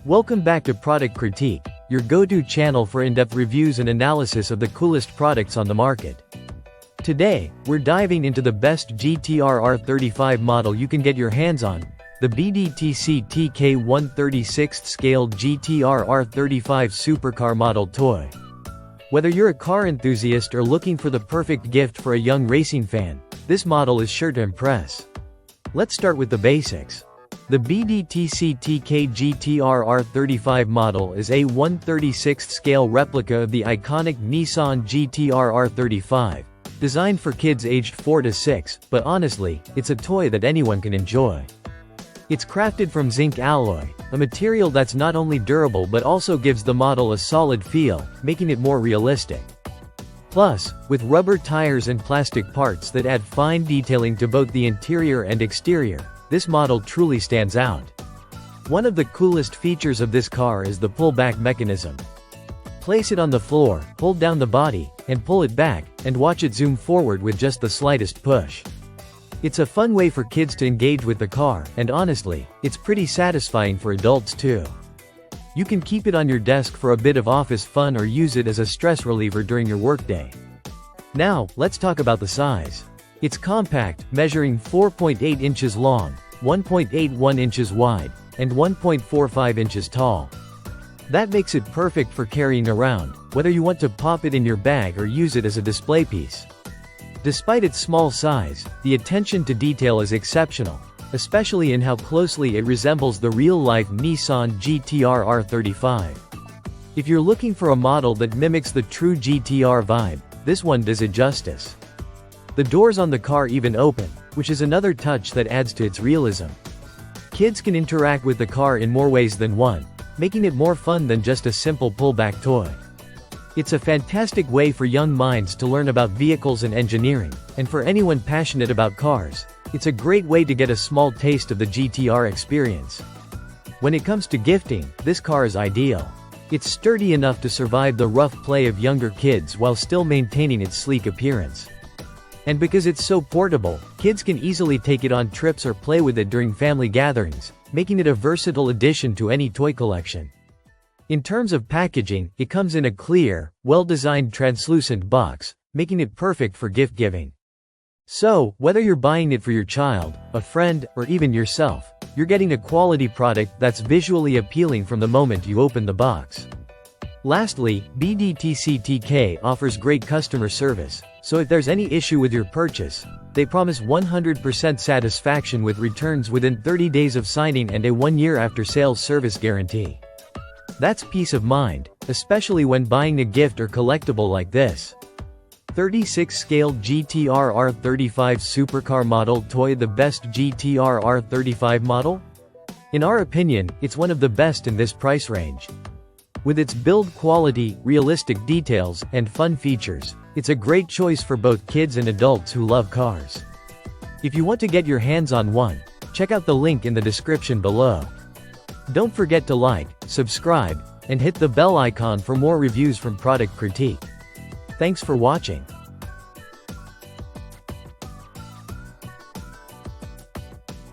Welcome back to Product Critique, your go-to channel for in-depth reviews and analysis of the coolest products on the market. Today, we're diving into the best Gtr R35 model you can get your hands on, the BDTCTK 1/36th scale Gtr R35 Supercar model toy. Whether you're a car enthusiast or looking for the perfect gift for a young racing fan, this model is sure to impress. Let's start with the basics. The BDTCTK Gtr R35 model is a 1/36th scale replica of the iconic Nissan Gtr R35, designed for kids aged 4 to 6, but honestly, it's a toy that anyone can enjoy. It's crafted from zinc alloy, a material that's not only durable but also gives the model a solid feel, making it more realistic. Plus, with rubber tires and plastic parts that add fine detailing to both the interior and exterior, this model truly stands out. One of the coolest features of this car is the pull-back mechanism. Place it on the floor, hold down the body, and pull it back, and watch it zoom forward with just the slightest push. It's a fun way for kids to engage with the car, and honestly, it's pretty satisfying for adults too. You can keep it on your desk for a bit of office fun or use it as a stress reliever during your workday. Now, let's talk about the size. It's compact, measuring 4.8 inches long, 1.81 inches wide, and 1.45 inches tall. That makes it perfect for carrying around, whether you want to pop it in your bag or use it as a display piece. Despite its small size, the attention to detail is exceptional, especially in how closely it resembles the real-life Nissan Gtr R35. If you're looking for a model that mimics the true GTR vibe, this one does it justice. The doors on the car even open, which is another touch that adds to its realism. Kids can interact with the car in more ways than one, making it more fun than just a simple pull-back toy. It's a fantastic way for young minds to learn about vehicles and engineering, and for anyone passionate about cars, it's a great way to get a small taste of the GTR experience. When it comes to gifting, this car is ideal. It's sturdy enough to survive the rough play of younger kids while still maintaining its sleek appearance. And because it's so portable, kids can easily take it on trips or play with it during family gatherings, making it a versatile addition to any toy collection. In terms of packaging, it comes in a clear, well-designed translucent box, making it perfect for gift giving. So, whether you're buying it for your child, a friend, or even yourself, you're getting a quality product that's visually appealing from the moment you open the box. Lastly, BDTCTK offers great customer service, so if there's any issue with your purchase, they promise 100% satisfaction with returns within 30 days of signing and a 1-year after-sales service guarantee. That's peace of mind, especially when buying a gift or collectible like this. 36 scale Gtr R35 Supercar model toy. The best Gtr R35 model? In our opinion, it's one of the best in this price range. With its build quality, realistic details, and fun features, it's a great choice for both kids and adults who love cars. If you want to get your hands on one, check out the link in the description below. Don't forget to like, subscribe, and hit the bell icon for more reviews from Product Critique. Thanks for watching.